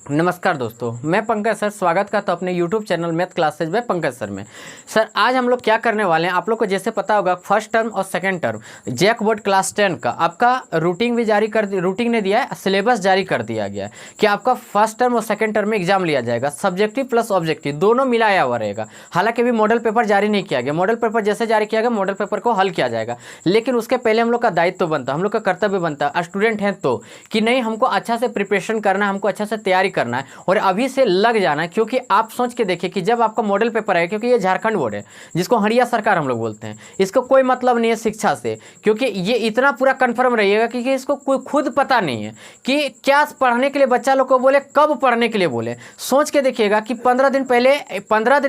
नमस्कार दोस्तों, मैं पंकज सर स्वागत करता हूं अपने YouTube channel math classes by Pankaj sir में। सर आज हम लोग क्या करने वाले हैं, आप लोग को जैसे पता होगा फर्स्ट टर्म और second term JAC board class 10 का आपका रूटीन भी जारी कर रूटीन ने दिया है, सिलेबस जारी कर दिया गया है कि आपका फर्स्ट टर्म और सेकंड टर्म में एग्जाम लिया जाएगा। सब्जेक्टिव प्लस ऑब्जेक्टिव दोनों मिलाया हुआ रहेगा। हालांकि अभी मॉडल पेपर जारी नहीं किया गया, मॉडल पेपर जैसे जारी किया गया मॉडल पेपर को हल किया जाएगा, लेकिन उसके पहले हम लोग का दायित्व बनता है, हम लोग का कर्तव्य बनता है स्टूडेंट हैं तो कि नहीं, हमको अच्छा से प्रिपरेशन करना है, हमको अच्छा से तैयारी करना है और अभी से लग जाना है। क्योंकि आप सोच के देखिए कि जब आपका मॉडल पेपर है, क्योंकि ये झारखंड बोर्ड है जिसको हरिया सरकार हम लोग बोलते हैं, इसको कोई मतलब नहीं है शिक्षा से, क्योंकि ये इतना पूरा कंफर्म रहिएगा कि इसको कोई खुद पता नहीं है कि क्या पढ़ने के लिए बच्चा लोग को बोले, कब पढ़ने के लिए बोले। सोच के देखिएगा कि 15 दिन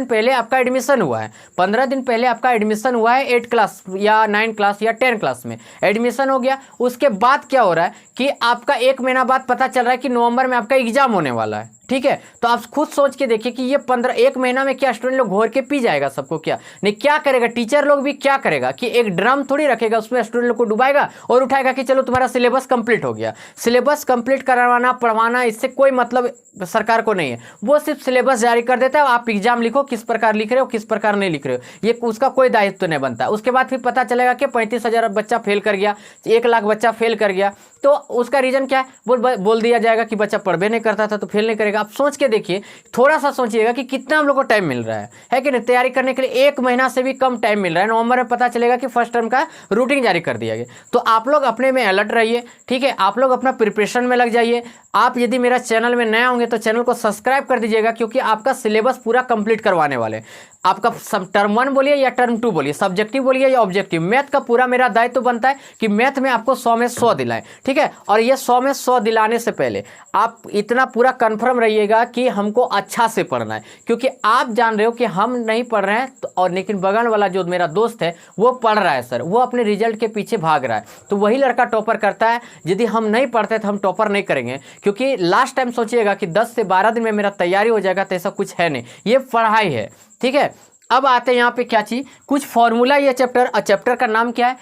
पहले आपका एडमिशन हुआ है, 15 दिन पहले आपका एडमिशन हुआ है 8 क्लास या 9 क्लास या 10 क्लास में एडमिशन हो गया। उसके बाद क्या हो रहा है कि आपका 1 महीना बाद पता चल रहा है कि नवंबर में आपका एग्जाम होने वाला है। ठीक है, तो आप खुद सोच के देखिए कि ये 1 महीना में क्या स्टूडेंट लोग घोर के पी जाएगा सबको, क्या नहीं क्या करेगा। टीचर लोग भी क्या करेगा कि एक ड्रम थोड़ी रखेगा, उसमें स्टूडेंट लोग को डुबाएगा और उठाएगा कि चलो तुम्हारा सिलेबस कंप्लीट हो गया। सिलेबस कंप्लीट करवाना पढ़वाना इससे कोई मतलब सरकार को नहीं है, वो सिर्फ सिलेबस जारी कर देता है, आप एग्जाम लिखो, किस प्रकार लिख रहे हो किस प्रकार नहीं लिख रहे हो, ये उसका कोई दायित्व तो नहीं बनता। उसके बाद फिर पता चलेगा कि 35,000 बच्चा फेल कर गया, 1 लाख बच्चा फेल कर गया, तो उसका रीजन क्या है, बोल दिया जाएगा कि बच्चा पढ़ नहीं करता था तो फेल नहीं करेगा। आप सोच के देखिए, थोड़ा सा सोचिएगा कि कितना हम लोग को टाइम मिल रहा है कि नहीं, तैयारी करने के लिए 1 महीना से भी कम टाइम मिल रहा है। नवंबर में पता चलेगा कि फर्स्ट टर्म का रूटीन जारी कर दिया गया। तो आप लोग अपने में अलर्ट रहिए, ठीक है, आप लोग अपना प्रिपरेशन में लग जाइए। आप यदि मेरा चैनल में नए होंगे तो चैनल को सब्सक्राइब कर दीजिएगा, क्योंकि आपका सिलेबस पूरा कंप्लीट करवाने वाले। आपका टर्म 1 बोलिए या टर्म 2 बोलिए, सब्जेक्टिव बोलिए या ऑब्जेक्टिव, मैथ का पूरा मेरा दायित्व बनता है कि मैथ में आपको 100 में 100 दिलाएं। ठीक है, और ये 100 में 100 दिलाने से पहले आप इतना पूरा कंफर्म रहिएगा कि हमको अच्छा से पढ़ना है, क्योंकि आप जान रहे हो कि हम नहीं पढ़ रहे हैं तो, और लेकिन बगल वाला जो मेरा दोस्त है वो पढ़ रहा है सर, वो अपने रिजल्ट के पीछे भाग रहा है, तो वही लड़का टॉपर करता है। यदि हम नहीं पढ़ते तो हम टॉपर नहीं करेंगे, क्योंकि लास्ट टाइम सोचिएगा कि 10 से 12 दिन में मेरा तैयारी हो जाएगा, तो ऐसा कुछ है नहीं, ये पढ़ाई है। ठीक है, अब आते हैं यहाँ पे क्या चीज, कुछ फॉर्मूला। ये चैप्टर का नाम क्या है,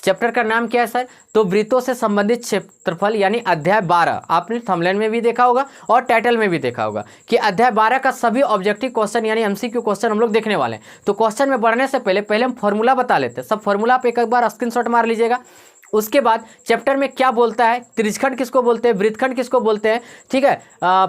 चैप्टर का नाम क्या है सर, तो वृत्तों से संबंधित क्षेत्रफल यानी अध्याय 12। आपने थंबनेल में भी देखा होगा और टाइटल में भी देखा होगा कि अध्याय 12 का सभी ऑब्जेक्टिव क्वेश्चन यानी एमसीक्यू क्वेश्चन हम लोग देखने वाले हैं। तो क्वेश्चन में बढ़ने से पहले हम फॉर्मूला बता लेते हैं। सब फॉर्मूला पे एक बार स्क्रीनशॉट मार लीजिएगा। उसके बाद चैप्टर में क्या बोलता है, त्रिज्यखंड किसको बोलते हैं, वृत्तखंड किसको बोलते हैं, ठीक है,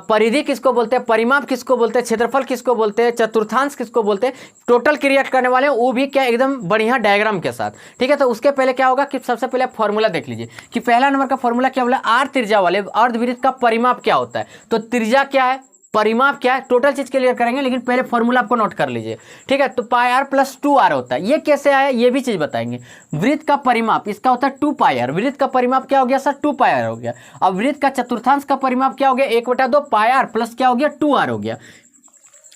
परिधि किसको बोलते हैं, परिमाप किसको बोलते हैं, क्षेत्रफल किसको बोलते हैं, चतुर्थांश किसको बोलते हैं, टोटल क्रिया करने वाले हैं, वो भी क्या एकदम बढ़िया डायग्राम के साथ। ठीक है, तो उसके पहले क्या होगा कि सबसे पहले फॉर्मूला देख लीजिए कि पहला नंबर का फॉर्मूला क्या बोला, आर त्रिज्या वाले अर्धवृत्त का परिमाप क्या होता है। तो त्रिज्या क्या है, परिमाप क्या है, टोटल चीज क्लियर करेंगे, लेकिन पहले फॉर्मूला आपको नोट कर लीजिए। ठीक है, तो पाई आर प्लस 2r होता है। ये कैसे आया ये भी चीज बताएंगे। वृत्त का परिमाप इसका होता है 2 पाई आर। वृत्त का परिमाप क्या हो गया सर, 2 पाई आर हो गया। अब वृत्त का चतुर्थांश का परिमाप क्या हो गया, 1/2 पाई आर प्लस क्या हो गया 2r हो गया।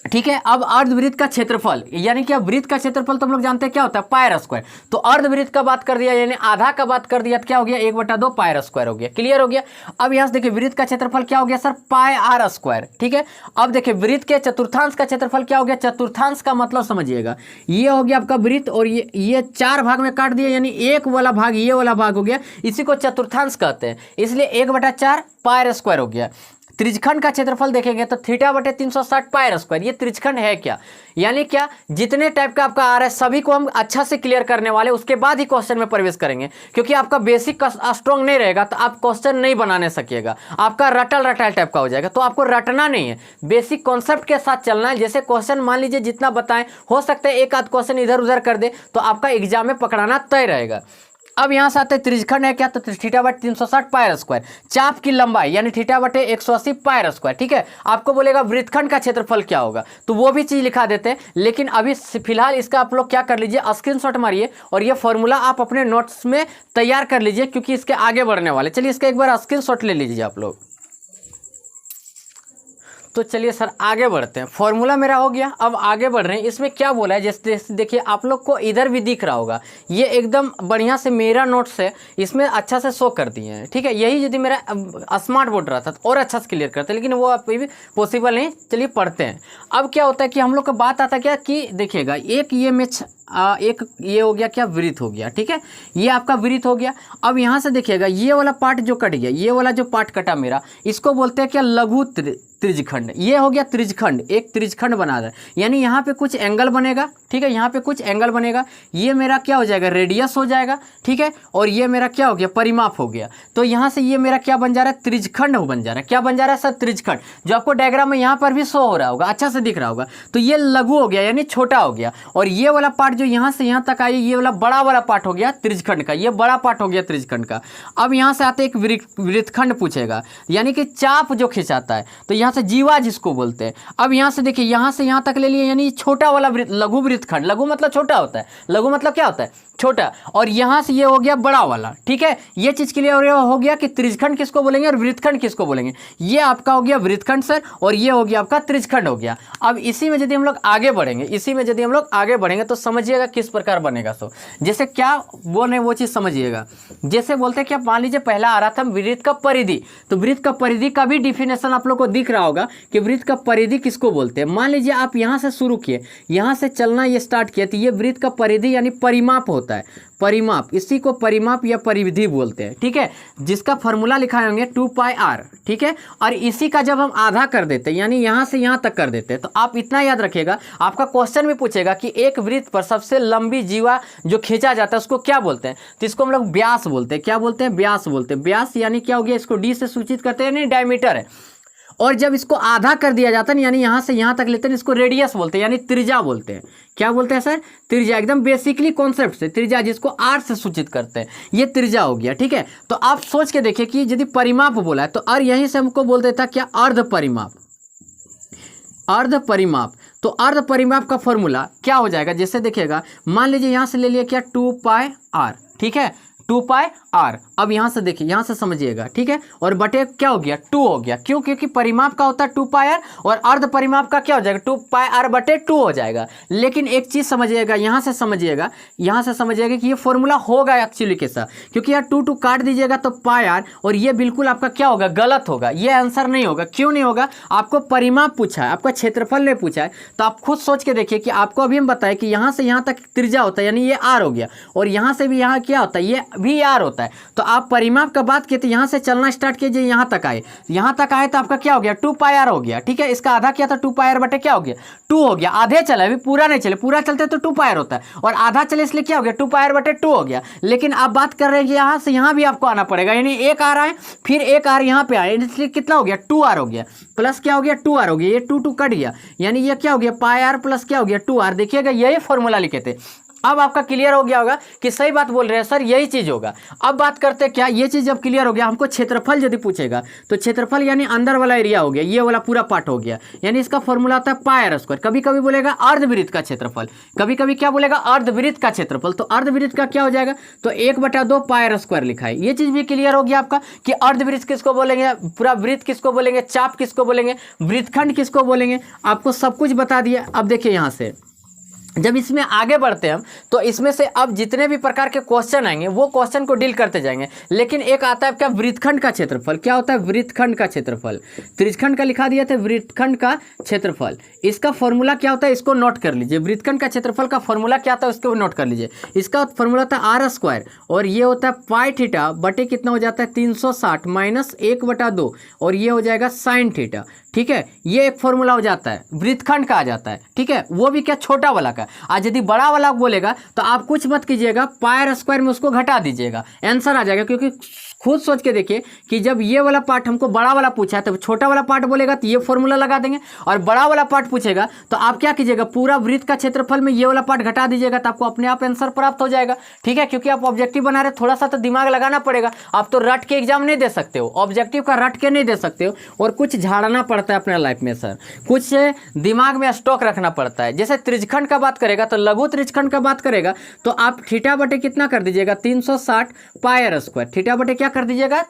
ठीक है, अब अर्धवृत्त का क्षेत्रफल यानी कि अब वृत्त का क्षेत्रफल तो हम लोग जानते हैं क्या होता है, पाई आर स्क्वायर। तो अर्धवृत्त का बात कर दिया यानी आधा का बात कर दिया तो क्या हो गया 1/2 पाई आर स्क्वायर हो गया। क्लियर हो गया। अब यहां से देखिए वृत्त का क्षेत्रफल क्या हो गया सर, पाई आर स्क्वायर। ठीक है, अब देखिए वृत्त के चतुर्थांश का क्षेत्रफल क्या हो गया, चतुर्थांश का मतलब समझिएगा, ये हो गया आपका वृत्त और ये 4 भाग में काट दिया, यानी एक वाला भाग ये वाला भाग हो गया, इसी को चतुर्थांश कहते हैं, इसलिए 1/4 पाई आर स्क्वायर हो गया। त्रिज्यखंड का क्षेत्रफल देखेंगे तो θ/360 पाई आर स्क्वायर। ये त्रिज्यखंड है क्या, यानी क्या, जितने टाइप का आपका आ रहा है सभी को हम अच्छा से क्लियर करने वाले, उसके बाद ही क्वेश्चन में प्रवेश करेंगे, क्योंकि आपका बेसिक स्ट्रॉन्ग नहीं रहेगा तो आप क्वेश्चन नहीं बनाने सकिएगा, आपका रटल टाइप का हो जाएगा। तो आपको रटना नहीं है, बेसिक कॉन्सेप्ट के साथ चलना है। जैसे क्वेश्चन मान लीजिए जितना बताएं, हो सकता है एक आध क्वेश्चन इधर उधर कर दे तो आपका एग्जाम में पकड़ाना तय रहेगा। अब यहां से आते हैं त्रिज्यखंड है क्या, तो θ/360 पाई आर स्क्वायर। चाप की लंबाई यानी θ/180 पाई आर स्क्वायर। ठीक है, आपको बोलेगा वृत्तखंड का क्षेत्रफल क्या होगा, तो वो भी चीज लिखा देते हैं, लेकिन अभी फिलहाल इसका आप लोग क्या कर लीजिए, स्क्रीनशॉट मारिए और ये फॉर्मूला आप अपने नोट्स में तैयार कर लीजिए, क्योंकि इसके आगे बढ़ने वाले। चलिए इसका एक बार स्क्रीनशॉट ले लीजिए आप लोग। तो चलिए सर आगे बढ़ते हैं, फॉर्मूला मेरा हो गया, अब आगे बढ़ रहे हैं। इसमें क्या बोला है, जैसे देखिए आप लोग को इधर भी दिख रहा होगा, ये एकदम बढ़िया से मेरा नोट्स है इसमें अच्छा से शो कर दिए हैं, ठीक है। यही यदि मेरा स्मार्ट बोर्ड रहता तो और अच्छा से क्लियर करते, लेकिन वो आप भी पॉसिबल नहीं। चलिए पढ़ते हैं। अब क्या होता है कि हम लोग का बात आता क्या कि देखिएगा, एक ये में एक ये हो गया क्या, वृत्त हो गया, ठीक है। ये आपका वृत्त हो गया। अब यहाँ से देखिएगा ये वाला पार्ट जो कट गया, ये वाला जो पार्ट कटा मेरा, इसको बोलते हैं क्या, लघु त्रिज्यखंड। ये हो गया त्रिज्यखंड, एक त्रिज्यखंड बना रहा है, यानी यहाँ पे कुछ एंगल बनेगा, ठीक है। यहाँ पे कुछ एंगल बनेगा, ये मेरा क्या हो जाएगा, रेडियस हो जाएगा, ठीक है। और ये मेरा क्या हो गया, परिमाप हो गया। तो यहाँ से ये मेरा क्या बन जा रहा है, त्रिज्यखंड बन जा रहा है। क्या बन जा रहा है सर, त्रिज्यखंड, जो आपको डायग्राम में यहाँ पर भी शो हो रहा होगा, अच्छा से दिख रहा होगा। तो ये लघु हो गया यानी छोटा हो गया। और ये वाला पार्ट जो यहाँ से यहाँ तक आई, ये वाला बड़ा वाला पार्ट हो गया त्रिज्यखंड का, ये बड़ा पार्ट हो गया त्रिज्यखंड का। अब यहाँ से आते एक वृत्तखंड पूछेगा, यानी कि चाप जो खिंचाता है, तो यहाँ से जीवा जिसको बोलते हैं। अब यहाँ से देखिए, यहाँ से यहाँ तक ले लिए, यानी छोटा वाला लघु वृत्तखंड। लघु मतलब छोटा होता है, लघु मतलब क्या होता है, छोटा। और यहाँ से ये हो गया बड़ा वाला, ठीक है। ये चीज के लिए हो गया कि त्रिज्यखंड किसको बोलेंगे और वृत्तखंड किसको बोलेंगे। ये आपका हो गया वृत्तखंड सर, और ये हो गया आपका त्रिज्यखंड हो गया। अब इसी में यदि हम लोग आगे बढ़ेंगे, इसी में यदि हम लोग आगे बढ़ेंगे तो समझिएगा किस प्रकार बनेगा। सो जैसे क्या बोले वो चीज समझिएगा। जैसे बोलते हैं क्या, मान लीजिए पहला आ रहा था वृत्त का परिधि, तो वृत्त का परिधि का भी डिफिनेशन आप लोग को दिख रहा होगा कि वृत्त का परिधि किसको बोलते हैं। मान लीजिए आप यहाँ से शुरू किए, यहाँ से चलना ये स्टार्ट किया, तो ये वृत्त का परिधि यानी परिमाप होता है, परिमाप। इसी को परिमाप या परिधि बोलते हैं, ठीक है। जिसका फॉर्मूला लिखाए होंगे 2πr, ठीक है। और इसी का जब हम आधा कर देते हैं, यानी यहाँ से यहाँ तक कर देते हैं, तो आप इतना याद रखिएगा, आपका क्वेश्चन में पूछेगा कि एक वृत्त पर सबसे लंबी जीवा जो खींचा जाता है उसको क्या बोलते हैं, तो इसको हम लोग व्यास बोलते हैं। क्या बोलते हैं, व्यास बोलते हैं। व्यास यानी क्या हो गया, इसको डी से सूचित करते हैं, नहीं डायमीटर है। और जब इसको आधा कर दिया जाता है, यानी यहाँ से यहाँ तक लेते हैं, इसको रेडियस बोलते हैं, यानी त्रिज्या बोलते हैं। क्या बोलते हैं सर, त्रिज्या। एकदम बेसिकली कॉन्सेप्ट से त्रिज्या, जिसको आर से सूचित करते हैं, ये त्रिज्या हो गया, ठीक है। तो आप सोच के देखिए कि यदि परिमाप बोला है तो और यहीं से हमको बोल देता क्या, अर्ध परिमाप। अर्ध परिमाप, तो अर्ध परिमाप का फॉर्मूला क्या हो जाएगा, जैसे देखिएगा, मान लीजिए यहाँ से ले लिया क्या, 2πr, ठीक है, 2πr। अब यहाँ से देखिए, यहाँ से समझिएगा, ठीक है। और बटे क्या हो गया, 2 हो गया। क्यों, क्योंकि परिमाप का होता है 2πr और अर्ध परिमाप का क्या हो जाएगा, 2πr बटे 2 हो जाएगा। लेकिन एक चीज समझिएगा, यहाँ से समझिएगा, यहाँ से समझिएगा कि ये फॉर्मूला होगा एक्चुअली कैसा, क्योंकि यार 2 काट दीजिएगा तो πr, और ये बिल्कुल आपका क्या होगा, गलत होगा, ये आंसर नहीं होगा। क्यों नहीं होगा, आपको परिमाप पूछा है, आपका क्षेत्रफल नहीं पूछा है। तो आप खुद सोच के देखिए कि आपको अभी हम बताए कि यहाँ से यहाँ तक त्रिज्या होता है, यानी ये r हो गया, और यहाँ से भी यहाँ क्या होता है, ये भी r होता है। तो आप परिमाप का बात किए तो यहाँ से चलना स्टार्ट कीजिए, यहाँ तक आए, यहाँ तक आए तो आपका क्या हो गया, 2πr हो गया, ठीक है। इसका आधा किया था 2πr बटे क्या हो गया, 2 हो गया। आधे चला, अभी पूरा नहीं चले, पूरा चलते तो 2πr होता है, और आधा चले इसलिए क्या हो गया, 2πr बटे 2 हो गया। लेकिन आप बात कर रहे हैं कि यहाँ से यहाँ भी आपको आना पड़ेगा, यानी एक आर आए फिर एक आर यहाँ पे आए, इसलिए कितना हो गया, 2r हो गया, प्लस क्या हो गया, 2r हो गया। ये 2 कट गया, यानी ये क्या हो गया, πr प्लस क्या हो गया, 2r। देखिएगा यही फॉर्मूला लिखे थे। अब आपका क्लियर हो गया होगा कि सही बात बोल रहे हैं सर, यही चीज होगा। अब बात करते हैं क्या, ये चीज जब क्लियर हो गया, हमको क्षेत्रफल यदि पूछेगा तो क्षेत्रफल यानी अंदर वाला एरिया हो गया, ये वाला पूरा पार्ट हो गया, यानी इसका फॉर्मूला आता है πr²। कभी कभी बोलेगा अर्धवृत्त का क्षेत्रफल, कभी कभी क्या बोलेगा, अर्धवृत्त का क्षेत्रफल। तो अर्धवृत्त का क्या हो जाएगा, तो 1/2 πr² लिखा है। ये चीज भी क्लियर हो गया आपका कि अर्धवृत्त किसको बोलेंगे, पूरा वृत्त किसको बोलेंगे, चाप किसको बोलेंगे, वृत्तखंड किसको बोलेंगे, आपको सब कुछ बता दिया। अब देखिए यहाँ से जब इसमें आगे बढ़ते हैं हम, तो इसमें से अब जितने भी प्रकार के क्वेश्चन आएंगे वो क्वेश्चन को डील करते जाएंगे। लेकिन एक आता है क्या, वृत्तखंड का क्षेत्रफल। क्या होता है, वृत्तखंड का क्षेत्रफल। त्रिज्यखंड का लिखा दिया था, वृत्तखंड का क्षेत्रफल। इसका फॉर्मूला क्या होता है, इसको नोट कर लीजिए। वृत्तखंड का क्षेत्रफल का फॉर्मूला क्या होता है, उसको नोट कर लीजिए। इसका फॉर्मूला होता है r², और ये होता है πθ बटे कितना हो जाता है, 360 माइनस 1/2, और ये हो जाएगा sin θ, ठीक है। ये एक फॉर्मूला हो जाता है, वृत्तखंड का आ जाता है, ठीक है। वो भी क्या, छोटा वाला का। आज यदि बड़ा वाला बोलेगा तो आप कुछ मत कीजिएगा, πr² में उसको घटा दीजिएगा, आंसर आ जाएगा। क्योंकि खुद सोच के देखिए कि जब ये वाला पार्ट हमको बड़ा वाला पूछा है तो छोटा वाला पार्ट बोलेगा तो ये फॉर्मूला लगा देंगे, और बड़ा वाला पार्ट पूछेगा तो आप क्या कीजिएगा, पूरा वृत्त का क्षेत्रफल में ये वाला पार्ट घटा दीजिएगा, तो आपको अपने आप आंसर प्राप्त हो जाएगा, ठीक है। क्योंकि आप ऑब्जेक्टिव बना रहे, थोड़ा सा तो दिमाग लगाना पड़ेगा। आप तो रट के एग्जाम नहीं दे सकते हो, ऑब्जेक्टिव का रट के नहीं दे सकते हो, और कुछ झाड़ना पड़ता है अपने लाइफ में सर, कुछ दिमाग में स्टॉक रखना पड़ता है। जैसे त्रिज्यखंड का बात करेगा तो लघु त्रिज्यखंड का बात करेगा तो आप थीटा बटे कितना कर दीजिएगा, 360 πr²। थीटा बटे क्या कर दीजिएगा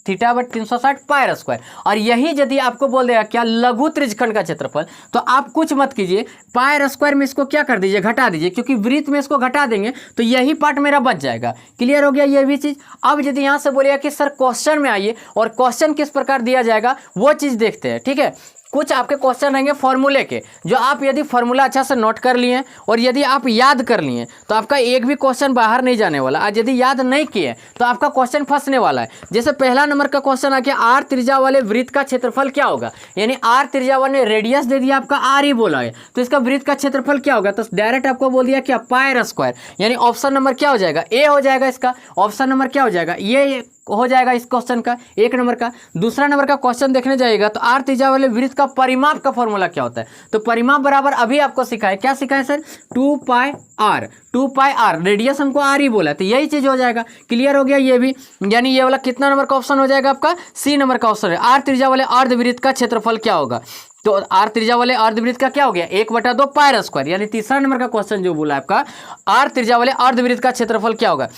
थीटा बट 360 पाई आर स्क्वायर। और यही यदि आपको बोल देगा क्या लघु त्रिज्यखंड का क्षेत्रफल, तो आप कुछ मत कीजिए, पाई आर स्क्वायर में इसको क्या कर दीजिए, घटा दीजिए, क्योंकि वृत्त में इसको घटा देंगे तो यही पार्ट मेरा बच जाएगा। क्लियर हो गया ये भी चीज। अब यदि यहाँ से बोलिएगा कि सर क्वेश्चन में आइए और क्वेश्चन किस प्रकार दिया जाएगा वो चीज देखते हैं। ठीक है, कुछ आपके क्वेश्चन रहेंगे फॉर्मूले के, जो आप यदि फॉर्मूला अच्छा से नोट कर लिए और यदि आप याद कर लिए तो आपका एक भी क्वेश्चन बाहर नहीं जाने वाला। आज यदि याद नहीं किए तो आपका क्वेश्चन फंसने वाला है। जैसे पहला नंबर का क्वेश्चन आ गया, आर त्रिज्या वाले वृत्त का क्षेत्रफल क्या होगा, यानी आर त्रिज्या वाले रेडियस दे दिया, आपका आर ही बोला है, तो इसका वृत्त का क्षेत्रफल क्या होगा, तो डायरेक्ट आपको बोल दिया क्या, पाई आर स्क्वायर, यानी ऑप्शन नंबर क्या हो जाएगा, ए हो जाएगा। इसका ऑप्शन नंबर क्या हो जाएगा, ये हो जाएगा इस क्वेश्चन का एक नंबर का। दूसरा नंबर का क्वेश्चन देखने जाइएगा तो आर त्रिज्या वाले वृत्त का परिमाप का फॉर्मूला क्या होता है, तो परिमाप बराबर अभी आपको सिखाए, क्या सिखाए सर, 2 पाई आर, रेडियस हमको आर ही बोला है, तो यही चीज हो जाएगा। क्लियर हो गया ये भी, यानी ये वाला कितना नंबर का ऑप्शन हो जाएगा आपका, सी नंबर का ऑप्शन है। आर त्रिज्या वाले अर्धवृत्त का क्षेत्रफल क्या होगा, तो आर त्रिज्या वाले अर्धवृत्त का क्या हो गया, 1/2 पाई आर स्क्वायर, यानी तीसरा नंबर का क्वेश्चन जो बोला आपका, आर त्रिज्या वाले अर्धवृत्त का क्षेत्रफल क्या होगा।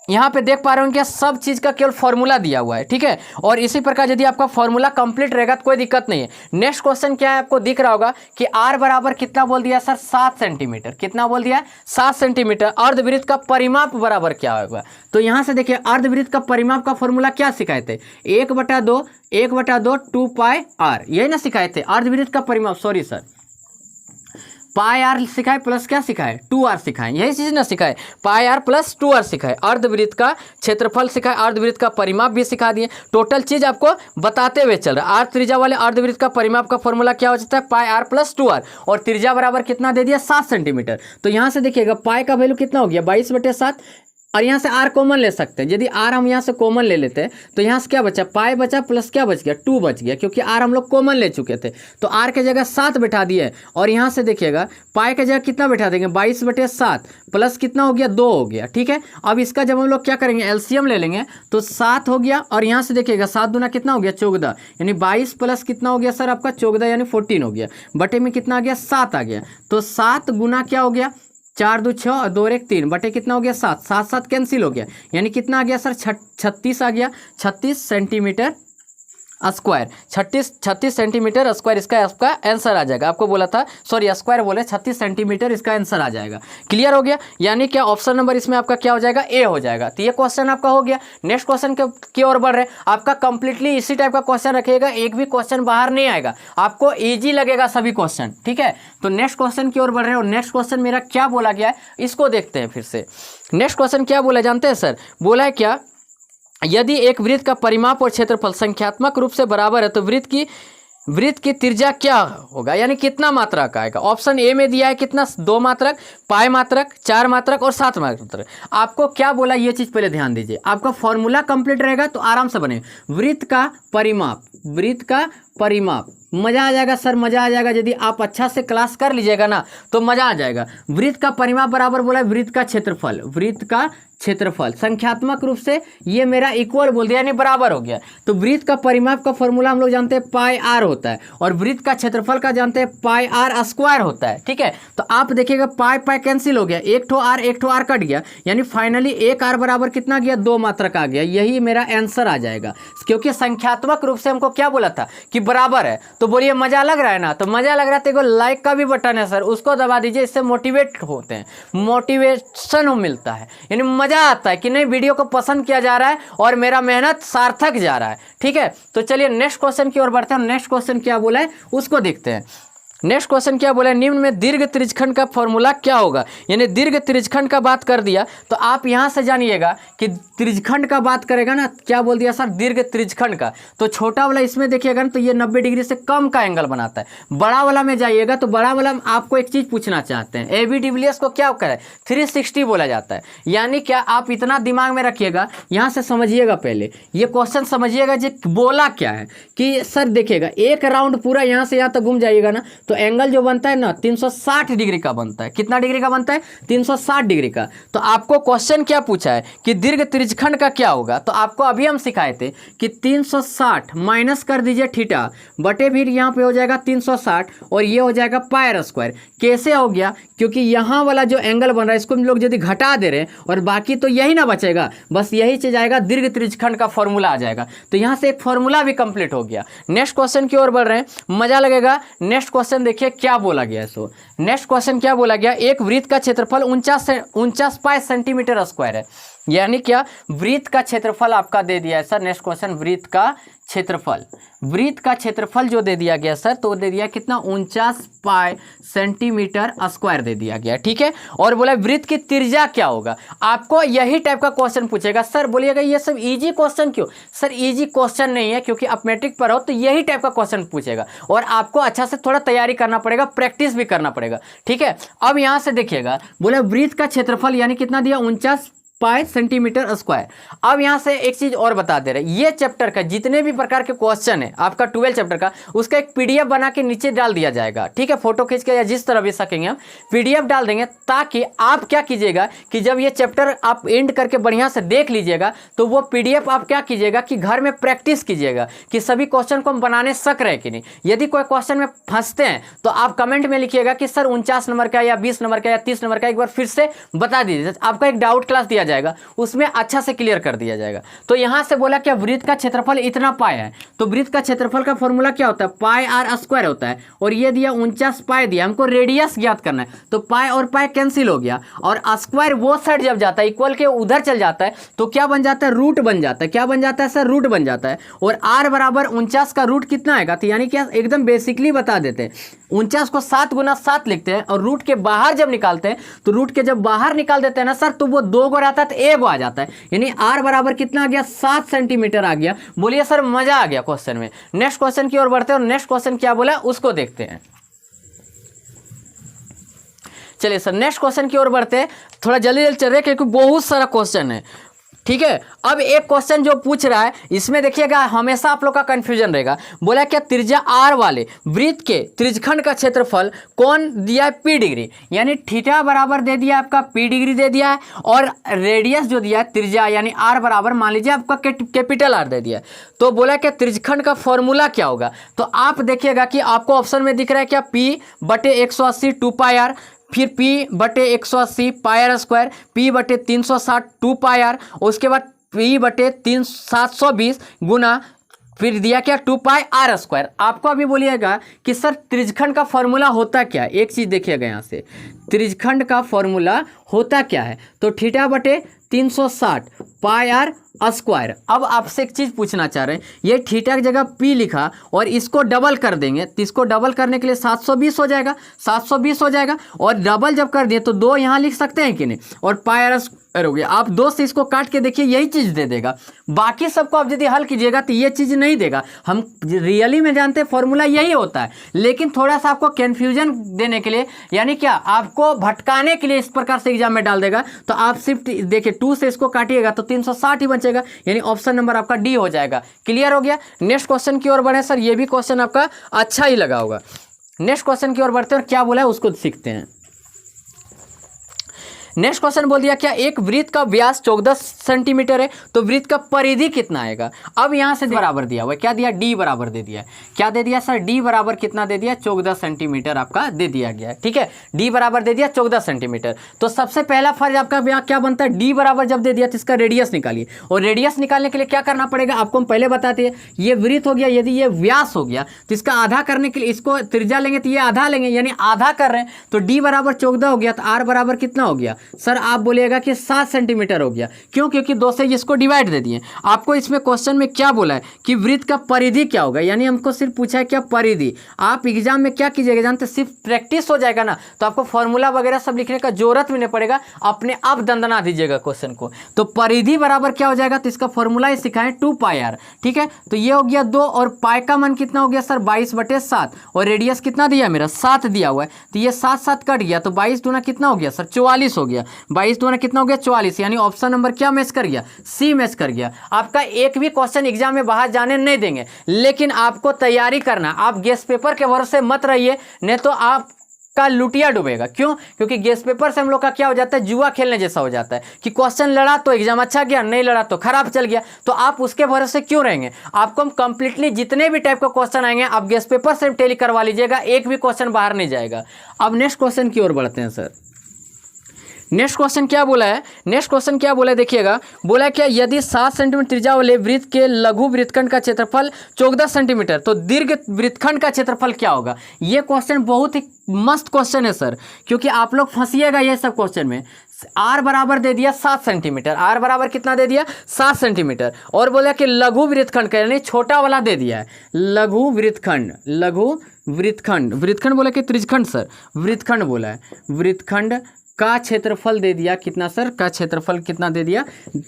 यहाँ पे देख पा रहे हो क्या, सब चीज का केवल फॉर्मूला दिया हुआ है। ठीक है, और इसी प्रकार यदि आपका फॉर्मूला कंप्लीट रहेगा तो कोई दिक्कत नहीं है। नेक्स्ट क्वेश्चन क्या है, आपको दिख रहा होगा कि आर बराबर कितना बोल दिया सर, 7 सेंटीमीटर, कितना बोल दिया, 7 सेंटीमीटर। अर्धवृत्त का परिमाप बराबर क्या होगा, तो यहाँ से देखिए अर्धवृत्त का परिमाप का फॉर्मूला क्या सिखाए थे, 1/2 2 पाई आर, यही ना सिखाए थे अर्धवृत्त का परिमाप, सॉरी सर, पाई आर सिखाए प्लस क्या सिखाए, 2r सिखाए, यही चीज ना सिखाए, पाई आर प्लस 2r सिखाए, अर्धवृत्त का क्षेत्रफल सिखाए, अर्धवृत्त का परिमाप भी सिखा दिए, टोटल चीज आपको बताते हुए चल रहा है। आर त्रिज्या वाले अर्धवृत्त का परिमाप का फॉर्मूला क्या हो जाता है, पाई आर प्लस 2r, और त्रिज्या बराबर कितना दे दिया, 7 सेंटीमीटर। तो यहाँ से देखिएगा पाई का वैल्यू कितना हो गया, 22/7, और यहाँ से आर कॉमन ले सकते हैं। यदि आर हम यहाँ से कॉमन ले लेते हैं तो यहाँ से क्या बचा, पाई बचा प्लस क्या बच गया, 2 बच गया, क्योंकि आर हम लोग कॉमन ले चुके थे, तो आर के जगह 7 बैठा दिए। और यहाँ से देखिएगा पाई के जगह कितना बैठा देंगे, 22/7 प्लस कितना हो गया, 2 हो गया। ठीक है, अब इसका जब हम लोग क्या करेंगे, एलसीएम ले लेंगे तो 7 हो गया, और यहाँ से देखिएगा 7 दूना कितना हो गया, 14, यानी 22 प्लस कितना हो गया सर आपका 14, यानी 14 हो गया, बटे में कितना आ गया, 7 आ गया। तो 7 गुना क्या हो गया, 4 2 6 और 2 1 3 बटे कितना हो गया, 7, 7 7 कैंसिल हो गया, यानी कितना आ गया सर, 36 आ गया, 36 सेंटीमीटर स्क्वायर, 36 सेंटीमीटर स्क्वायर इसका आपका आंसर आ जाएगा। आपको बोला था, सॉरी स्क्वायर बोले, 36 सेंटीमीटर इसका आंसर आ जाएगा। क्लियर हो गया, यानी क्या ऑप्शन नंबर इसमें आपका क्या हो जाएगा, ए हो जाएगा। तो ये क्वेश्चन आपका हो गया। नेक्स्ट क्वेश्चन की ओर बढ़ रहे, आपका कंप्लीटली इसी टाइप का क्वेश्चन रखिएगा, एक भी क्वेश्चन बाहर नहीं आएगा, आपको ईजी लगेगा सभी क्वेश्चन। ठीक है, तो नेक्स्ट क्वेश्चन की ओर बढ़ रहे हैं, और नेक्स्ट क्वेश्चन मेरा क्या बोला गया है इसको देखते हैं फिर से। नेक्स्ट क्वेश्चन क्या बोला जानते हैं सर, बोला है क्या, यदि एक वृत्त का परिमाप और क्षेत्रफल संख्यात्मक रूप से बराबर है तो वृत्त की त्रिज्या क्या होगा, यानी कितना मात्रक का आएगा। ऑप्शन ए में दिया है कितना, 2 मात्रक, पाई मात्रक, 4 मात्रक और 7 मात्रक। आपको क्या बोला ये चीज पहले ध्यान दीजिए, आपका फॉर्मूला कंप्लीट रहेगा तो आराम से बनेगा। वृत्त का परिमाप, मजा आ जाएगा सर, मजा आ जाएगा। यदि आप अच्छा से क्लास कर लीजिएगा ना तो मजा आ जाएगा। वृत्त का परिमाप बराबर बोला है वृत्त का क्षेत्रफल संख्यात्मक रूप से ये मेरा इक्वल बोल दिया, यानी बराबर हो गया। तो वृत्त का परिमाप का फॉर्मूला हम लोग जानते हैं पाई आर होता है, और वृत्त का क्षेत्रफल का जानते हैं पाई आर स्क्वायर होता है। ठीक है, तो आप देखिएगा पाई कैंसिल हो गया, एक ठो आर कट गया, यानी फाइनली एक आर बराबर कितना गया, 2 मात्रक आ गया। यही मेरा आंसर आ जाएगा, क्योंकि संख्यात्मक रूप से हमको क्या बोला था कि बराबर है। तो बोलिए मजा लग रहा है ना, तो मजा लग रहा है तो लाइक का भी बटन है सर, उसको दबा दीजिए, इससे मोटिवेट होते हैं, मोटिवेशन मिलता है, यानी मजा आता है कि नहीं वीडियो को पसंद किया जा रहा है और मेरा मेहनत सार्थक जा रहा है। ठीक है, तो चलिए नेक्स्ट क्वेश्चन की ओर बढ़ते हैं। नेक्स्ट क्वेश्चन क्या बोला है उसको देखते हैं। नेक्स्ट क्वेश्चन क्या बोला है, निम्न में दीर्घ त्रिज्यखंड का फॉर्मूला क्या होगा, यानी दीर्घ त्रिज्यखंड का बात कर दिया तो आप यहां से जानिएगा कि त्रिज्यखंड का बात करेगा ना, क्या बोल दिया सर, दीर्घ त्रिज्यखंड का। तो छोटा वाला इसमें देखिएगा ना तो ये 90 डिग्री से कम का एंगल बनाता है। बड़ा वाला में जाइएगा तो बड़ा वाला आपको एक चीज पूछना चाहते हैं, AB डिविलियर्स को क्या करे 360 बोला जाता है। यानी क्या, आप इतना दिमाग में रखिएगा, यहां से समझिएगा, पहले ये क्वेश्चन समझिएगा जी बोला क्या है कि सर देखिएगा एक राउंड पूरा यहां से यहां तक घूम जाइएगा ना तो एंगल जो बनता है ना 360 डिग्री का बनता है। कितना डिग्री का बनता है? 360 डिग्री का। तो आपको क्वेश्चन क्या पूछा है कि दीर्घ त्रिज्यखंड का क्या होगा, तो आपको अभी हम सिखाए थे कि 360 माइनस कर दीजिए थीटा बटे फिर यहाँ पे हो जाएगा 360 और ये हो जाएगा पाई आर स्क्वायर। कैसे हो गया? क्योंकि यहाँ वाला जो एंगल बन रहा है इसको हम लोग यदि घटा दे रहे हैं और बाकी तो यही ना बचेगा, बस यही चीज आएगा, दीर्घ त्रिज्यखंड का फॉर्मूला आ जाएगा। तो यहाँ से एक फॉर्मूला भी कंप्लीट हो गया। नेक्स्ट क्वेश्चन की ओर बढ़ रहे हैं, मजा लगेगा। नेक्स्ट क्वेश्चन देखिए क्या बोला गया है। सो नेक्स्ट क्वेश्चन क्या बोला गया? एक वृत्त का क्षेत्रफल 49 पाई सेंटीमीटर स्क्वायर है। यानी क्या? वृत्त का क्षेत्रफल आपका दे दिया है सर। नेक्स्ट क्वेश्चन, वृत्त का क्षेत्रफल जो दे दिया गया सर, तो दे दिया कितना? 49 पाई सेंटीमीटर स्क्वायर दे दिया गया, ठीक है। और बोला वृत्त की त्रिज्या क्या होगा। आपको यही टाइप का क्वेश्चन पूछेगा। सर बोलिएगा ये सब इजी क्वेश्चन क्यों? सर इजी क्वेश्चन नहीं है, क्योंकि आप मैट्रिक पर हो तो यही टाइप का क्वेश्चन पूछेगा और आपको अच्छा से थोड़ा तैयारी करना पड़ेगा, प्रैक्टिस भी करना पड़ेगा, ठीक है। अब यहां से देखिएगा, बोला वृत्त का क्षेत्रफल यानी कितना दिया? 49 पाई सेंटीमीटर स्क्वायर। अब यहां से एक चीज और बता दे रहे, ये चैप्टर का जितने भी प्रकार के क्वेश्चन है आपका 12 चैप्टर का, उसका एक पीडीएफ बना के नीचे डाल दिया जाएगा, ठीक है। फोटो खींच के या जिस तरह भी सकेंगे हम पीडीएफ डाल देंगे, ताकि आप क्या कीजिएगा कि जब ये चैप्टर आप एंड करके बढ़िया से देख लीजिएगा तो वो पीडीएफ आप क्या कीजिएगा कि घर में प्रैक्टिस कीजिएगा कि सभी क्वेश्चन को हम बनाने सक रहे कि नहीं। यदि कोई क्वेश्चन में फंसते हैं तो आप कमेंट में लिखिएगा कि सर 49 नंबर का या 20 नंबर का या 30 नंबर का एक बार फिर से बता दीजिए। आपका एक डाउट क्लास दिया जाएगा, उसमें अच्छा से क्लियर कर दिया जाएगा। तो यहां से बोला क्या? वृत्त का क्षेत्रफल इतना पाई है, तो वृत्त का क्षेत्रफल का फॉर्मूला क्या होता है? पाई आर स्क्वायर होता है। और ये दिया 49 पाई दिया, हमको रेडियस ज्ञात करना है, तो पाई और पाई कैंसिल हो गया और स्क्वायर वो साइड जब जाता है इक्वल के उधर चल जाता है तो क्या बन जाता है? रूट बन जाता है। क्या बन जाता है सर? रूट बन जाता है। और आर बराबर 49 का रूट कितना आएगा? तो यानी क्या एकदम बेसिकली बता देते हैं, 49 को 7 गुना 7 लिखते हैं और रूट के बाहर जब निकालते हैं तो रूट के जब बाहर निकाल देते हैं ना सर, तो वो 2 गो रहता है तो 1 आ जाता है। यानी आर बराबर कितना आ गया? 7 सेंटीमीटर आ गया। बोलिए सर मजा आ गया क्वेश्चन में। नेक्स्ट क्वेश्चन की ओर बढ़ते हैं और नेक्स्ट क्वेश्चन क्या बोला उसको देखते हैं। चलिए सर नेक्स्ट क्वेश्चन की ओर बढ़ते हैं, थोड़ा जल्दी जल्दी चल रहे क्योंकि बहुत सारा क्वेश्चन है, ठीक है। अब एक क्वेश्चन जो पूछ रहा है इसमें देखिएगा हमेशा आप लोग का कंफ्यूजन रहेगा। बोला क्या? त्रिज्या आर वाले वृत्त के त्रिज्यखंड का क्षेत्रफल कौन दिया है? P degree. यानी थीटा बराबर दे दिया आपका पी डिग्री दे दिया है, और रेडियस जो दिया है त्रिज्या यानी आर बराबर मान लीजिए आपका कैपिटल आर दे दिया है। तो बोला क्या त्रिज्यखंड का फॉर्मूला क्या होगा? तो आप देखिएगा कि आपको ऑप्शन में दिख रहा है क्या? पी बटे 180 2 पाई आर, फिर P बटे 180 पाई आर स्क्वायर, P बटे 360 2 पाई आर, उसके बाद P बटे 720 गुना फिर दिया क्या? 2 पाई आर स्क्वायर। आपको अभी बोलिएगा कि सर त्रिज्यखंड का फॉर्मूला होता क्या है? एक चीज देखिएगा यहाँ से, त्रिज्यखंड का फॉर्मूला होता क्या है? तो थीटा बटे 360 पाई आर स्क्वायर। अब आपसे एक चीज पूछना चाह रहे हैं, ये थीटा की जगह पी लिखा और इसको डबल कर देंगे तो इसको डबल करने के लिए 720 हो जाएगा, 720 हो जाएगा। और डबल जब कर दिए तो 2 यहाँ लिख सकते हैं कि नहीं, और पाई आर स्क्वायर हो गया। आप 2 से इसको काट के देखिए यही चीज दे देगा। बाकी सबको आप यदि हल कीजिएगा तो ये चीज नहीं देगा। हम रियली में जानते हैं फॉर्मूला यही होता है, लेकिन थोड़ा सा आपको कन्फ्यूजन देने के लिए यानी क्या आपको भटकाने के लिए इस प्रकार से एग्जाम में डाल देगा। तो आप सिर्फ देखिए 2 से इसको काटिएगा तो 360 ही बचेगा, यानी ऑप्शन नंबर आपका डी हो जाएगा। क्लियर हो गया। नेक्स्ट क्वेश्चन की ओर बढ़े सर, ये भी क्वेश्चन आपका अच्छा ही लगा होगा। नेक्स्ट क्वेश्चन की ओर बढ़ते हैं और क्या बोला है उसको सीखते हैं। नेक्स्ट क्वेश्चन बोल दिया क्या? एक वृत्त का व्यास 14 सेंटीमीटर है, तो वृत्त का परिधि कितना आएगा? अब यहां से बराबर दिया हुआ है, क्या दिया? डी बराबर दे दिया है। क्या दे दिया सर? डी बराबर कितना दे दिया? 14 सेंटीमीटर आपका दे दिया गया है, ठीक है। डी बराबर दे दिया 14 सेंटीमीटर। तो सबसे पहला फर्ज आपका क्या बनता है? डी बराबर जब दे दिया तो इसका रेडियस निकालिए, और रेडियस निकालने के लिए क्या करना पड़ेगा आपको हम पहले बताते हैं। ये वृत्त हो गया, यदि ये व्यास हो गया तो इसका आधा करने के लिए इसको त्रिज्या लेंगे तो ये आधा लेंगे, यानी आधा कर रहे हैं। तो डी बराबर 14 हो गया, तो आर बराबर कितना हो गया सर? आप बोलिएगा कि 7 सेंटीमीटर हो गया। क्यों? क्योंकि 2 से इसको डिवाइड दे दिए। आपको इसमें क्वेश्चन में क्या बोला है कि वृत्त का परिधि क्या होगा, यानी हमको सिर्फ पूछा है क्या? परिधि। आप एग्जाम में क्या कीजिएगा जानते, सिर्फ प्रैक्टिस हो जाएगा ना, तो आपको फॉर्मूला वगैरह सब लिखने का जरूरत भी नहीं पड़ेगा, अपने आप दंदना दीजिएगा क्वेश्चन को। तो परिधि बराबर क्या हो जाएगा? तो इसका फॉर्मूला ही सिखाएं 2 पाई आर, ठीक है। तो ये हो गया 2, और पाई का मान कितना हो गया सर? 22/7, और रेडियस कितना दिया मेरा? 7 दिया हुआ है, तो ये 7 कट गया, तो 22 दूना कितना हो गया सर? 44 हो गया। गया, 22 दूना कितना हो गया 44, यानी ऑप्शन नंबर क्या मैच कर गया, सी मैच कर गया। आपका एक भी क्वेश्चन एग्जाम में बाहर जाने नहीं देंगे, लेकिन आपको तैयारी करना, आप गेस्ट पेपर के भरोसे मत रहिए, नहीं तो आप का लुटिया डूबेगा। क्यों? क्योंकि गेस्ट पेपर से हम लोग का क्या हो जाता है, जुआ खेलने जैसा हो जाता है कि क्वेश्चन लड़ा तो एग्जाम अच्छा गया, नहीं लड़ा तो खराब चल गया। तो आप उसके भरोसे क्यों रहेंगे? आपको हम कंप्लीटली जितने भी टाइप का क्वेश्चन आएंगे आप गेस्ट पेपर से टेली करवा लीजिएगा, एक भी क्वेश्चन बाहर नहीं जाएगा। अब नेक्स्ट क्वेश्चन की ओर बढ़ते हैं सर। नेक्स्ट क्वेश्चन क्या बोला है, नेक्स्ट क्वेश्चन क्या बोला है देखिएगा, बोला क्या, यदि 7 सेंटीमीटर त्रिज्या वाले वृत्त के लघु वृत्तखंड का क्षेत्रफल 14 सेंटीमीटर तो दीर्घ वृत्तखंड का क्षेत्रफल क्या होगा। ये क्वेश्चन बहुत ही मस्त क्वेश्चन है सर, क्योंकि आप लोग फंसिएगा ये सब क्वेश्चन में। आर बराबर दे दिया 7 सेंटीमीटर, आर बराबर कितना दे दिया 7 सेंटीमीटर, और बोला कि लघु वृत्तखंड का यानी छोटा वाला दे दिया है, लघु वृत्तखंड, लघु वृत्तखंड, वृत्तखंड बोला कि त्रिज्यखंड सर, वृत्तखंड बोला है, वृत्तखंड का क्षेत्रफल दे दिया कितना सर, का क्षेत्रफल कितना दे दिया,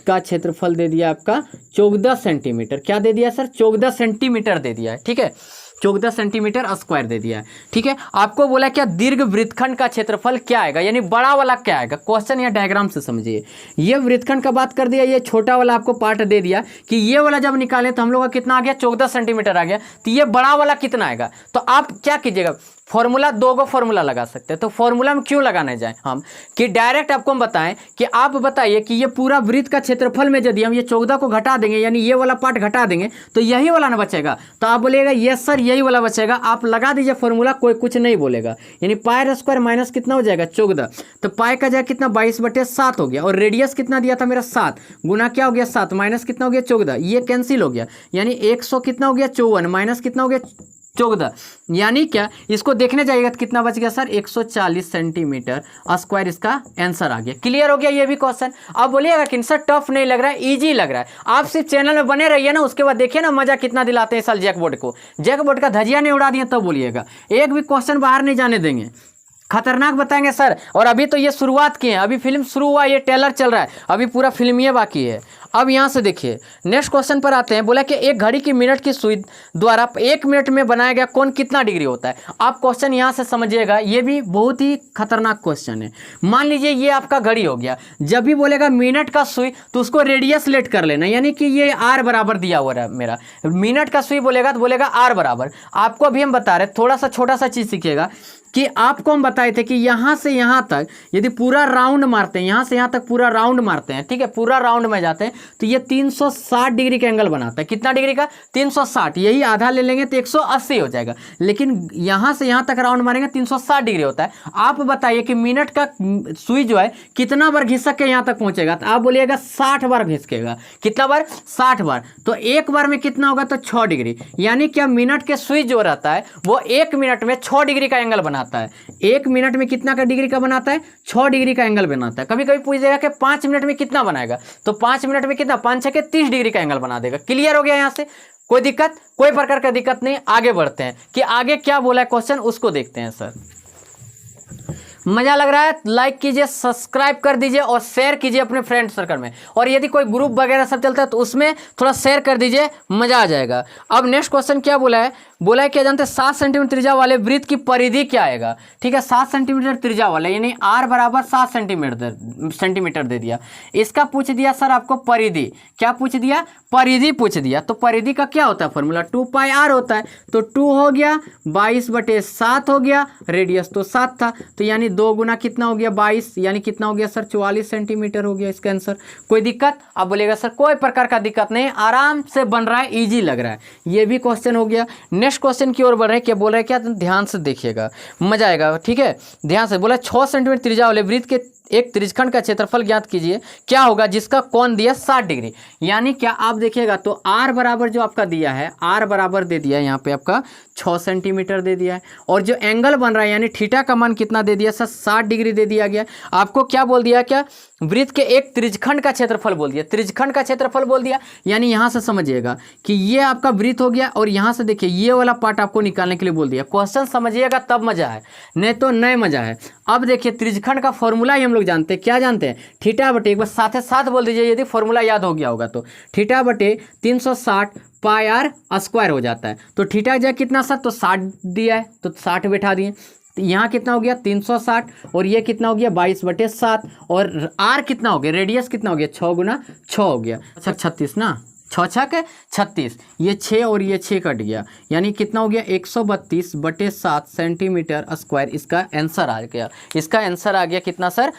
का क्षेत्रफल दे दिया आपका 14 सेंटीमीटर, क्या दे दिया सर 14 सेंटीमीटर दे दिया है, ठीक है 14 सेंटीमीटर स्क्वायर दे दिया है, ठीक है। आपको बोला क्या दीर्घ वृत्तखंड का क्षेत्रफल क्या आएगा, यानी बड़ा वाला क्या आएगा, क्वेश्चन या डायग्राम से समझिए। ये वृत्तखंड का बात कर दिया, ये छोटा वाला आपको पार्ट दे दिया कि ये वाला जब निकाले तो हम लोग का कितना आ गया 14 सेंटीमीटर आ गया, तो ये बड़ा वाला कितना आएगा। तो आप क्या कीजिएगा, फॉर्मूला, दो गो फॉर्मूला लगा सकते हैं। तो फॉर्मूला में क्यों लगाने जाए हम, कि डायरेक्ट आपको हम बताएं कि आप बताइए कि ये पूरा वृत्त का क्षेत्रफल में यदि हम ये 14 को घटा देंगे, यानी ये वाला पार्ट घटा देंगे, तो यही वाला ना बचेगा। तो आप बोलिएगा यस सर यही वाला बचेगा, आप लगा दीजिए फॉर्मूला, कोई कुछ नहीं बोलेगा। यानी पाई स्क्वायर माइनस कितना हो जाएगा 14, तो पाई का जाएगा कितना 22/7 हो गया, और रेडियस कितना दिया था मेरा 7, गुना क्या हो गया 7 माइनस कितना हो गया 14, ये कैंसिल हो गया, यानी 100 कितना हो गया 54 माइनस कितना हो गया 14, यानी क्या इसको देखने जाइएगा तो कितना बच गया सर 140 सेंटीमीटर स्क्वायर, इसका आंसर आ गया। क्लियर हो गया ये भी क्वेश्चन। अब बोलिएगा कि सर टफ नहीं लग रहा है, इजी लग रहा है, आप सिर्फ चैनल में बने रहिए ना, उसके बाद देखिए ना मजा कितना दिलाते हैं साल जैकबोर्ड को, जैकबोर्ड का धजिया नहीं उड़ा दिया तब बोलिएगा, एक भी क्वेश्चन बाहर नहीं जाने देंगे, खतरनाक बताएंगे सर। और अभी तो ये शुरुआत की है, अभी फिल्म शुरू हुआ, ये ट्रेलर चल रहा है, अभी पूरा फिल्म ये बाकी है। अब यहाँ से देखिए नेक्स्ट क्वेश्चन पर आते हैं। बोला कि एक घड़ी की मिनट की सुई द्वारा 1 मिनट में बनाया गया कोण कितना डिग्री होता है। आप क्वेश्चन यहाँ से समझिएगा, ये भी बहुत ही खतरनाक क्वेश्चन है। मान लीजिए ये आपका घड़ी हो गया, जब भी बोलेगा मिनट का सुई तो उसको रेडियस लेट कर लेना, यानी कि ये आर बराबर दिया हुआ है मेरा, मिनट का सुई बोलेगा तो बोलेगा आर बराबर। आपको अभी हम बता रहे, थोड़ा सा छोटा सा चीज़ सीखिएगा कि आपको हम बताए थे कि यहाँ से यहाँ तक यदि पूरा राउंड मारते हैं, यहाँ से यहाँ तक पूरा राउंड मारते हैं, ठीक है, पूरा राउंड में जाते हैं तो ये 360 डिग्री का एंगल बनाता है। कितना डिग्री का 360, यही आधा ले लेंगे तो 180 हो जाएगा, लेकिन यहाँ से यहाँ तक राउंड मारेंगे 360 डिग्री होता है। आप बताइए कि मिनट का सुई जो है कितना बार घिसक के यहाँ तक पहुँचेगा, तो आप बोलिएगा 60 बार घिसकेगा। कितना बार 60 बार, तो एक बार में कितना होगा तो 6 डिग्री, यानी क्या मिनट के सुई जो रहता है वो 1 मिनट में 6 डिग्री का एंगल बनाता है। 1 मिनट में कितना का डिग्री का बनाता है 6 डिग्री का एंगल बनाता है। कभी कभी पूछ देगा कि 5 मिनट में कितना बनाएगा, तो 5 मिनट में कितना 5 6 के 30 डिग्री का एंगल बना देगा। क्लियर हो गया यहाँ से, कोई दिक्कत, कोई प्रकार का दिक्कत नहीं। आगे बढ़ते हैं कि आगे क्या बोला है क्वेश्चन, उसको देखते हैं सर। मजा लग रहा है, लाइक कीजिए, सब्सक्राइब कर दीजिए और शेयर कीजिए अपने फ्रेंड सर्कल में, और यदि कोई ग्रुप वगैरह सब चलता है तो उसमें थोड़ा शेयर कर दीजिए, मजा आ जाएगा। अब नेक्स्ट क्वेश्चन क्या बोला है, बोला है क्या जानते हैं 7 सेंटीमीटर त्रिज्या वाले वृत्त की परिधि क्या आएगा। ठीक है, 7 सेंटीमीटर त्रिज्या वाला, यानी आर बराबर 7 सेंटीमीटर दे दिया। इसका पूछ दिया सर आपको परिधि, क्या पूछ दिया, परिधि पूछ दिया। तो परिधि का क्या होता है फॉर्मूला, 2 पाई आर होता है, तो 2 हो गया 22/7 हो गया, रेडियस तो 7 था, तो यानी 2 गुना कितना हो गया 22, यानी कितना हो गया सर 44 सेंटीमीटर हो गया इसका आंसर। कोई दिक्कत, आप बोलेगा सर कोई प्रकार का दिक्कत नहीं, आराम से बन रहा है, इजी लग रहा है। ये भी क्वेश्चन हो गया। नेक्स्ट क्वेश्चन की ओर बढ़ रहे, क्या बोल रहे हैं, क्या ध्यान से देखिएगा, मजा आएगा। ठीक है, ध्यान से बोला 6 सेंटीमीटर त्रिज्या वाले वृत्त के एक त्रिज्यखंड का क्षेत्रफल ज्ञात कीजिए, क्या होगा जिसका कोण दिया 60 डिग्री। यानी क्या आप देखिएगा तो आर बराबर जो आपका दिया है, आर बराबर दे दिया है यहाँ पे आपका 6 सेंटीमीटर दे दिया है, और जो एंगल बन रहा है यानी थीटा का मान कितना दे दिया सर 60 डिग्री दे दिया गया। आपको क्या बोल दिया, क्या वृत्त के एक त्रिज्यखंड का क्षेत्रफल बोल दिया, त्रिज्यखंड का क्षेत्रफल बोल दिया, यानी यहाँ से समझिएगा कि ये आपका वृत्त हो गया, और यहाँ से देखिए ये वाला पार्ट आपको निकालने के लिए बोल दिया। क्वेश्चन समझिएगा तब मजा है, नहीं तो नहीं मजा है। अब देखिए त्रिज्यखंड का फॉर्मूला ही हम लोग जानते हैं, क्या जानते हैं, थीटा बटे, एक बार साथ बोल दीजिए यदि फॉर्मूला याद हो गया होगा तो, थीटा बटे 360 पाई आर स्क्वायर हो जाता है। तो थीटा की जगह कितना सर, तो 60 दिया है तो 60 बैठा दिए। तो यहाँ कितना हो गया 360 और ये कितना हो गया 22/7 और आर कितना हो गया, रेडियस कितना हो गया 6 गुना 6 हो गया। अच्छा 36 ना, 6 के 36, ये 6 और ये 6 कट गया, यानी कितना हो गया 132/7 सेंटीमीटर स्क्वायर। इसका आंसर आ गया, इसका आंसर आ गया कितना सर,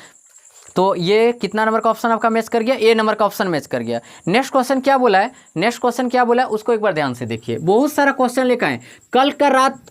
तो ये कितना नंबर का ऑप्शन आपका मैच कर गया, ए नंबर का ऑप्शन मैच कर गया। नेक्स्ट क्वेश्चन क्या बोला है, नेक्स्ट क्वेश्चन क्या बोला है उसको एक बार ध्यान से देखिए। बहुत सारा क्वेश्चन लेकर आए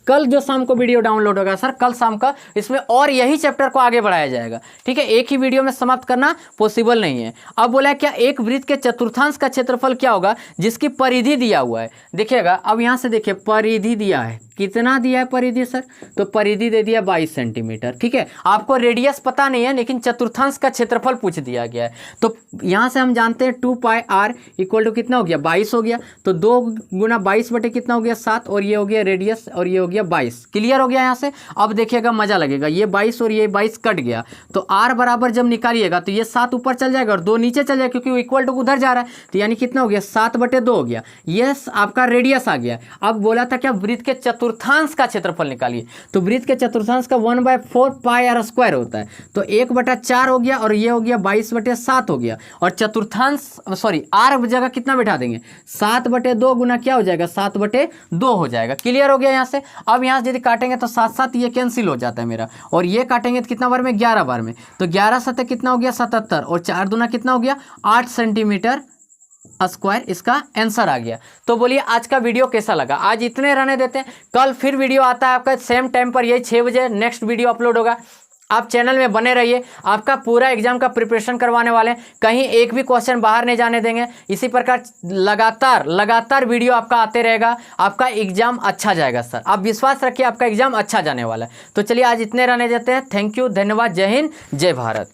कल जो शाम को वीडियो डाउनलोड होगा सर, कल शाम का, इसमें और यही चैप्टर को आगे बढ़ाया जाएगा। ठीक है, एक ही वीडियो में समाप्त करना पॉसिबल नहीं है। अब बोला है क्या, एक वृत्त के चतुर्थांश का क्षेत्रफल क्या होगा जिसकी परिधि दिया हुआ है। देखिएगा अब यहाँ से देखिए, परिधि दिया है, कितना दिया है परिधि सर, तो परिधि दे दिया 22 सेंटीमीटर। ठीक है, आपको रेडियस पता नहीं है लेकिन चतुर्थांश का क्षेत्रफल पूछ दिया गया है। तो यहाँ से हम जानते हैं 2 पाई आर इक्वल टू कितना हो गया 22 हो गया। तो 2 गुना 22 बटे कितना हो गया 7 और ये हो गया रेडियस और ये हो गया 22। क्लियर हो गया यहाँ से। अब देखिएगा मजा लगेगा, ये 22 और ये 22 कट गया तो आर बराबर जब निकालिएगा तो ये 7 ऊपर चल जाएगा और 2 नीचे चल जाएगा क्योंकि वो इक्वल टू उधर जा रहा है। तो यानी कितना हो गया 7/2 हो गया। ये आपका रेडियस आ गया। अब बोला था क्या, वृत्त के चतुर्थांश का क्षेत्रफल निकालिए। तो वृत्त के चतुर्थांश का 1/4 पाई आर स्क्वायर होता है। तो 1/4 हो गया और ये हो गया 22/7 हो गया। और चतुर्थांश सॉरी आर जगह कितना बैठा देंगे 7/2 गुना क्या हो जाएगा 7/2 हो जाएगा। क्लियर हो गया यहाँ से। अब यहाँ से यदि काटेंगे तो 7 ये कैंसिल हो जाता है मेरा, और ये काटेंगे तो कितना बार में 11 बार में। तो 11 7 कितना हो गया 77 और 4 दूना कितना हो गया 8 सेंटीमीटर स्क्वायर। इसका आंसर आ गया। तो बोलिए आज का वीडियो कैसा लगा, आज इतने रहने देते हैं। कल फिर वीडियो आता है आपका सेम टाइम पर, यही 6 बजे नेक्स्ट वीडियो अपलोड होगा। आप चैनल में बने रहिए, आपका पूरा एग्जाम का प्रिपरेशन करवाने वाले हैं, कहीं एक भी क्वेश्चन बाहर नहीं जाने देंगे। इसी प्रकार लगातार वीडियो आपका आते रहेगा, आपका एग्जाम अच्छा जाएगा सर, आप विश्वास रखिए आपका एग्जाम अच्छा जाने वाला है। तो चलिए आज इतने रहने देते हैं। थैंक यू, धन्यवाद, जय हिंद, जय भारत।